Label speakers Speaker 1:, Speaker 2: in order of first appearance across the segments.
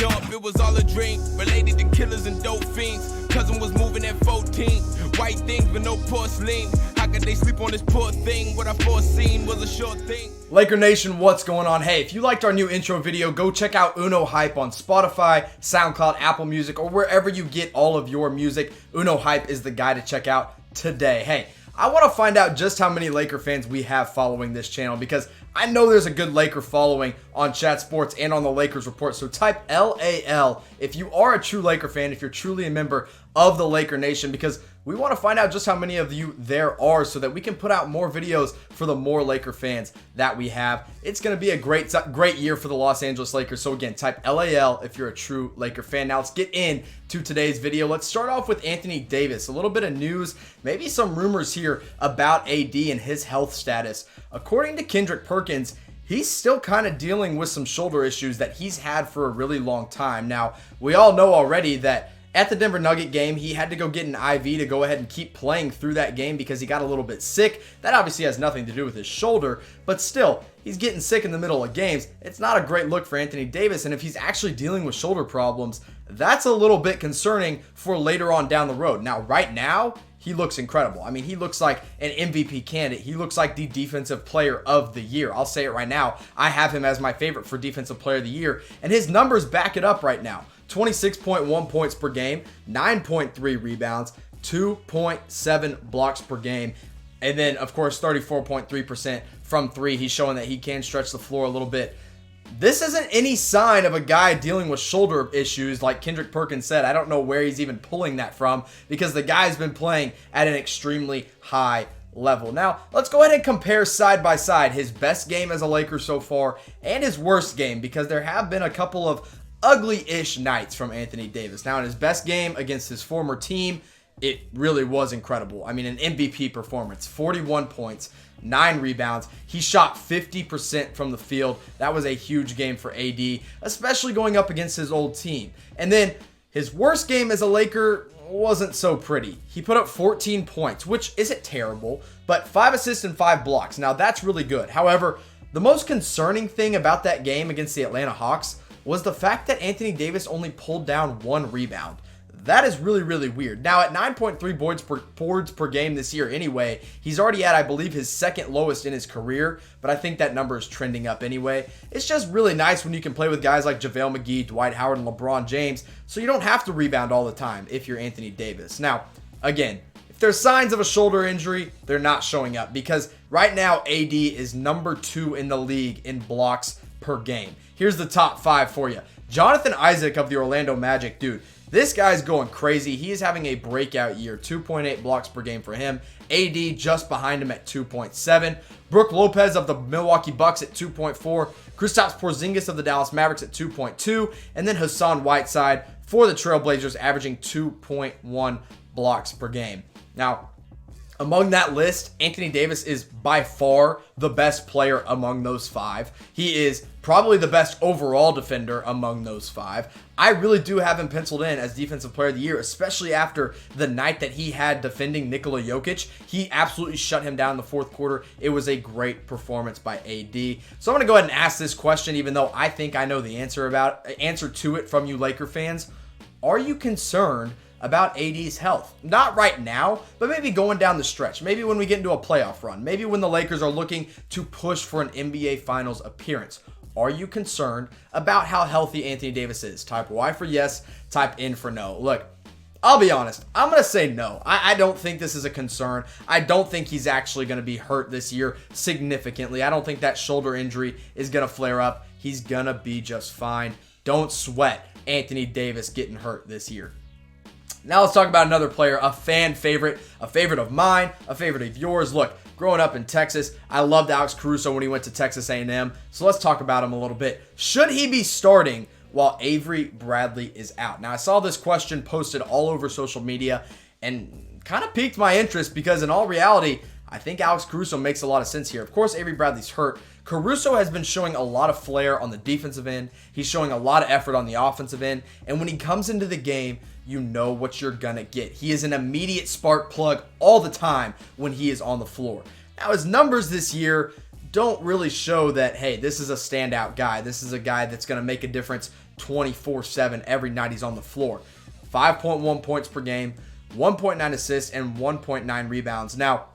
Speaker 1: up, it was all a dream. Related to killers and dope fiends. Cousin was moving at 14. White things but no porcelain. How could they sleep on this poor thing? What I foreseen was a short thing.
Speaker 2: Laker Nation, what's going on? Hey, if you liked our new intro video, go check out Uno Hype on Spotify, SoundCloud, Apple Music, or wherever you get all of your music. Uno Hype is the guy to check out today. Hey, I want to find out just how many Laker fans we have following this channel because I know there's a good Laker following on Chat Sports and on the Lakers Report. So type LAL if you are a true Laker fan, if you're truly a member of the Laker Nation, because we want to find out just how many of you there are so that we can put out more videos for the more Laker fans that we have. It's going to be a great year for the Los Angeles Lakers. So again, type LAL if you're a true Laker fan. Now let's get into today's video. Let's start off with Anthony Davis. A little bit of news, maybe some rumors here about AD and his health status. According to Kendrick Perkins, he's still kind of dealing with some shoulder issues that he's had for a really long time. Now, we all know already that at the Denver Nugget game, he had to go get an IV to go ahead and keep playing through that game because he got a little bit sick. That obviously has nothing to do with his shoulder, but still, he's getting sick in the middle of games. It's not a great look for Anthony Davis, and if he's actually dealing with shoulder problems, that's a little bit concerning for later on down the road. Now, right now, he looks incredible. I mean, he looks like an MVP candidate. He looks like the defensive player of the year. I'll say it right now. I have him as my favorite for defensive player of the year, and his numbers back it up right now. 26.1 points per game, 9.3 rebounds, 2.7 blocks per game, and then, of course, 34.3% from three. He's showing that he can stretch the floor a little bit. This isn't any sign of a guy dealing with shoulder issues like Kendrick Perkins said. I don't know where he's even pulling that from because the guy's been playing at an extremely high level. Now, let's go ahead and compare side by side his best game as a Laker so far and his worst game because there have been a couple of ugly-ish nights from Anthony Davis. Now, in his best game against his former team, it really was incredible. I mean, an MVP performance, 41 points, 9 rebounds. He shot 50% from the field. That was a huge game for AD, especially going up against his old team. And then his worst game as a Laker wasn't so pretty. He put up 14 points, which isn't terrible, but 5 assists and 5 blocks. Now, that's really good. However, the most concerning thing about that game against the Atlanta Hawks was the fact that Anthony Davis only pulled down 1 rebound. That is really, really weird. Now, at 9.3 boards per game this year anyway, he's already at, I believe, his second lowest in his career, but I think that number is trending up anyway. It's just really nice when you can play with guys like JaVale McGee, Dwight Howard, and LeBron James, so you don't have to rebound all the time if you're Anthony Davis. Now, again, if there's signs of a shoulder injury, they're not showing up because right now, AD is number 2 in the league in blocks per game. Here's the top 5 for you. Jonathan Isaac of the Orlando Magic, dude, this guy's going crazy. He is having a breakout year. 2.8 blocks per game for him. AD just behind him at 2.7. Brook Lopez of the Milwaukee Bucks at 2.4. Kristaps Porzingis of the Dallas Mavericks at 2.2. And then Hassan Whiteside for the Trailblazers averaging 2.1 blocks per game. Now, among that list, Anthony Davis is by far the best player among those 5. He is probably the best overall defender among those 5. I really do have him penciled in as Defensive Player of the Year, especially after the night that he had defending Nikola Jokic. He absolutely shut him down in the fourth quarter. It was a great performance by AD. So I'm going to go ahead and ask this question, even though I think I know the answer to it from you Laker fans. Are you concerned about AD's health? Not right now, but maybe going down the stretch. Maybe when we get into a playoff run. Maybe when the Lakers are looking to push for an NBA Finals appearance. Are you concerned about how healthy Anthony Davis is? Type Y for yes, type N for no. Look, I'll be honest. I'm going to say no. I don't think this is a concern. I don't think he's actually going to be hurt this year significantly. I don't think that shoulder injury is going to flare up. He's going to be just fine. Don't sweat Anthony Davis getting hurt this year. Now let's talk about another player, a fan favorite, a favorite of mine, a favorite of yours. Look, growing up in Texas, I loved Alex Caruso when he went to Texas A&M. So let's talk about him a little bit. Should he be starting while Avery Bradley is out? Now, I saw this question posted all over social media and kind of piqued my interest because in all reality, I think Alex Caruso makes a lot of sense here. Of course, Avery Bradley's hurt. Caruso has been showing a lot of flair on the defensive end. He's showing a lot of effort on the offensive end. And when he comes into the game, you know what you're going to get. He is an immediate spark plug all the time when he is on the floor. Now, his numbers this year don't really show that, hey, this is a standout guy. This is a guy that's going to make a difference 24/7 every night he's on the floor. 5.1 points per game, 1.9 assists, and 1.9 rebounds. Now,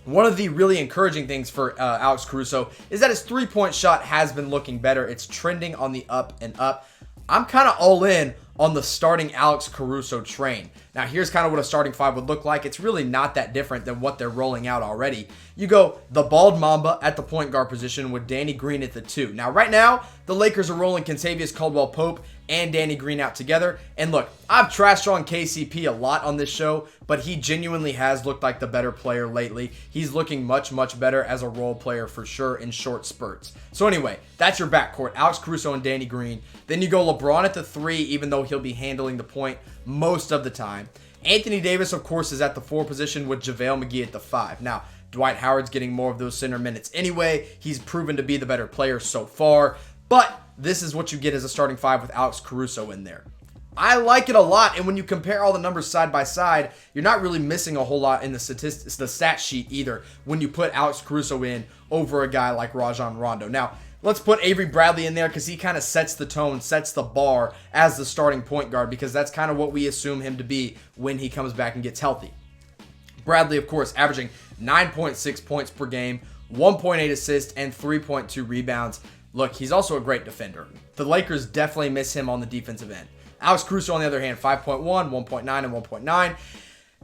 Speaker 2: one of the really encouraging things for Alex Caruso is that his three-point shot has been looking better. It's trending on the up and up. I'm kind of all in on the starting Alex Caruso train. Now, here's kind of what a starting five would look like. It's really not that different than what they're rolling out already. You go the bald Mamba at the point guard position with Danny Green at the 2. Now, right now, the Lakers are rolling Kentavious Caldwell-Pope and Danny Green out together. And look, I've trashed on KCP a lot on this show, but he genuinely has looked like the better player lately. He's looking much, much better as a role player for sure in short spurts. So anyway, that's your backcourt, Alex Caruso and Danny Green. Then you go LeBron at the 3, even though he'll be handling the point most of the time. Anthony Davis, of course, is at the 4 position with JaVale McGee at the 5. Now, Dwight Howard's getting more of those center minutes anyway. He's proven to be the better player so far. But this is what you get as a starting 5 with Alex Caruso in there. I like it a lot, and when you compare all the numbers side by side, you're not really missing a whole lot in the stat sheet either when you put Alex Caruso in over a guy like Rajon Rondo. Now, let's put Avery Bradley in there because he kind of sets the tone, sets the bar as the starting point guard, because that's kind of what we assume him to be when he comes back and gets healthy. Bradley, of course, averaging 9.6 points per game, 1.8 assists, and 3.2 rebounds. Look, he's also a great defender. The Lakers definitely miss him on the defensive end. Alex Caruso, on the other hand, 5.1, 1.9, and 1.9.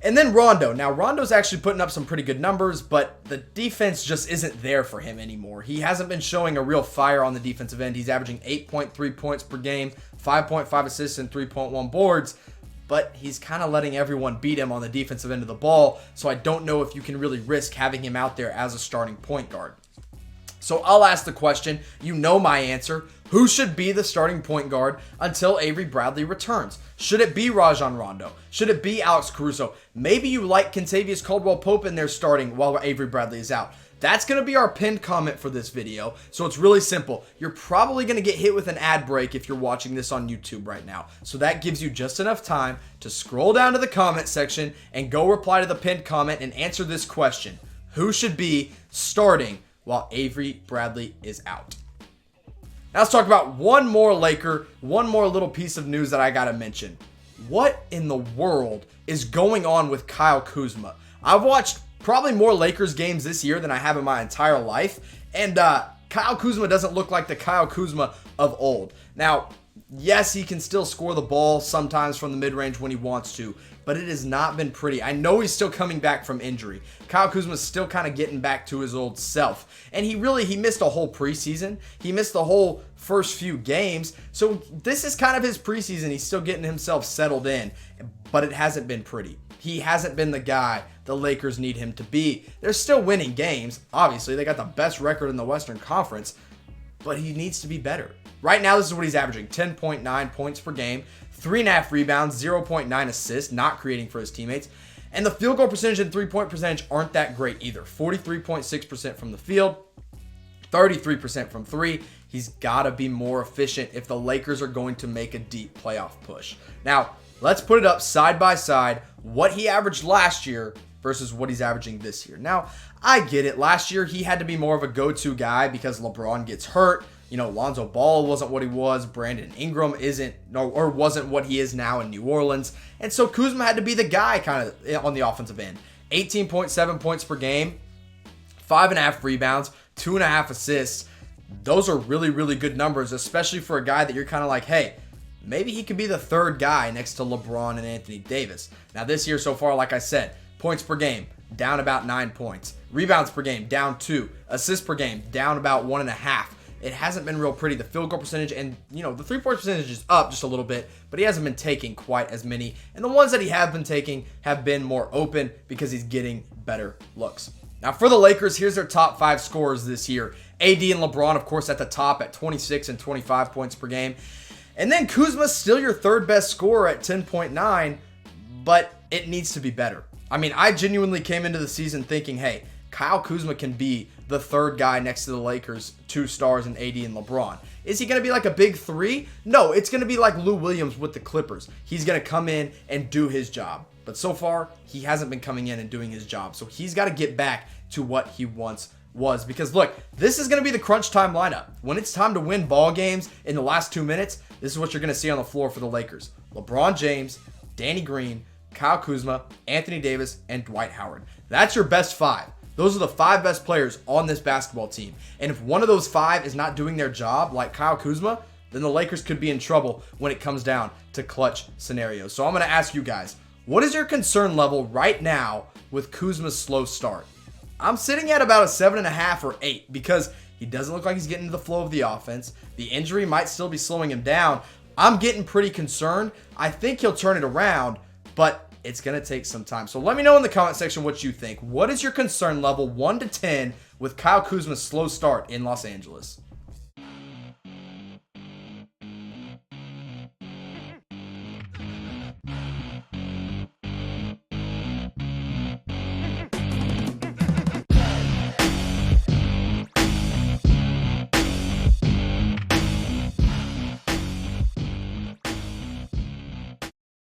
Speaker 2: And then Rondo. Now, Rondo's actually putting up some pretty good numbers, but the defense just isn't there for him anymore. He hasn't been showing a real fire on the defensive end. He's averaging 8.3 points per game, 5.5 assists, and 3.1 boards. But he's kind of letting everyone beat him on the defensive end of the ball, so I don't know if you can really risk having him out there as a starting point guard. So I'll ask the question, you know my answer. Who should be the starting point guard until Avery Bradley returns? Should it be Rajon Rondo? Should it be Alex Caruso? Maybe you like Kentavious Caldwell-Pope in there starting while Avery Bradley is out. That's going to be our pinned comment for this video. So it's really simple. You're probably going to get hit with an ad break if you're watching this on YouTube right now. So that gives you just enough time to scroll down to the comment section and go reply to the pinned comment and answer this question. Who should be starting while Avery Bradley is out? Now let's talk about one more Laker, one more little piece of news that I gotta mention. What in the world is going on with Kyle Kuzma? I've watched probably more Lakers games this year than I have in my entire life, and Kyle Kuzma doesn't look like the Kyle Kuzma of old. Now, yes, he can still score the ball sometimes from the mid-range when he wants to, but it has not been pretty. I know he's still coming back from injury. Kyle Kuzma's still kind of getting back to his old self. And he missed a whole preseason. He missed the whole first few games. So this is kind of his preseason. He's still getting himself settled in, but it hasn't been pretty. He hasn't been the guy the Lakers need him to be. They're still winning games. Obviously, they got the best record in the Western Conference, but he needs to be better. Right now, this is what he's averaging. 10.9 points per game, 3.5 rebounds, 0.9 assists, not creating for his teammates. And the field goal percentage and three-point percentage aren't that great either. 43.6% from the field, 33% from 3. He's got to be more efficient if the Lakers are going to make a deep playoff push. Now, let's put it up side by side, what he averaged last year versus what he's averaging this year. Now, I get it. Last year, he had to be more of a go-to guy because LeBron gets hurt. You know, Lonzo Ball wasn't what he was. Brandon Ingram wasn't what he is now in New Orleans. And so Kuzma had to be the guy kind of on the offensive end. 18.7 points per game, 5.5 rebounds, 2.5 assists. Those are really, really good numbers, especially for a guy that you're kind of like, hey, maybe he could be the third guy next to LeBron and Anthony Davis. Now, this year so far, like I said, points per game, down about 9 points. Rebounds per game, down 2. Assists per game, down about 1.5. It hasn't been real pretty. The field goal percentage and, the three-point percentage is up just a little bit, but he hasn't been taking quite as many. And the ones that he has been taking have been more open because he's getting better looks. Now, for the Lakers, here's their top 5 scorers this year. AD and LeBron, of course, at the top at 26 and 25 points per game. And then Kuzma's still your third best scorer at 10.9, but it needs to be better. I mean, I genuinely came into the season thinking, hey, Kyle Kuzma can be the third guy next to the Lakers, 2 stars in AD and LeBron. Is he going to be like a big 3? No, it's going to be like Lou Williams with the Clippers. He's going to come in and do his job. But so far, he hasn't been coming in and doing his job. So he's got to get back to what he once was. Because look, this is going to be the crunch time lineup. When it's time to win ball games in the last 2 minutes, this is what you're going to see on the floor for the Lakers. LeBron James, Danny Green, Kyle Kuzma, Anthony Davis, and Dwight Howard. That's your best 5. Those are the 5 best players on this basketball team. And if one of those 5 is not doing their job, like Kyle Kuzma, then the Lakers could be in trouble when it comes down to clutch scenarios. So I'm going to ask you guys, what is your concern level right now with Kuzma's slow start? I'm sitting at about a 7.5 or 8 because he doesn't look like he's getting into the flow of the offense. The injury might still be slowing him down. I'm getting pretty concerned. I think he'll turn it around, but it's going to take some time. So let me know in the comment section what you think. What is your concern level 1 to 10 with Kyle Kuzma's slow start in Los Angeles?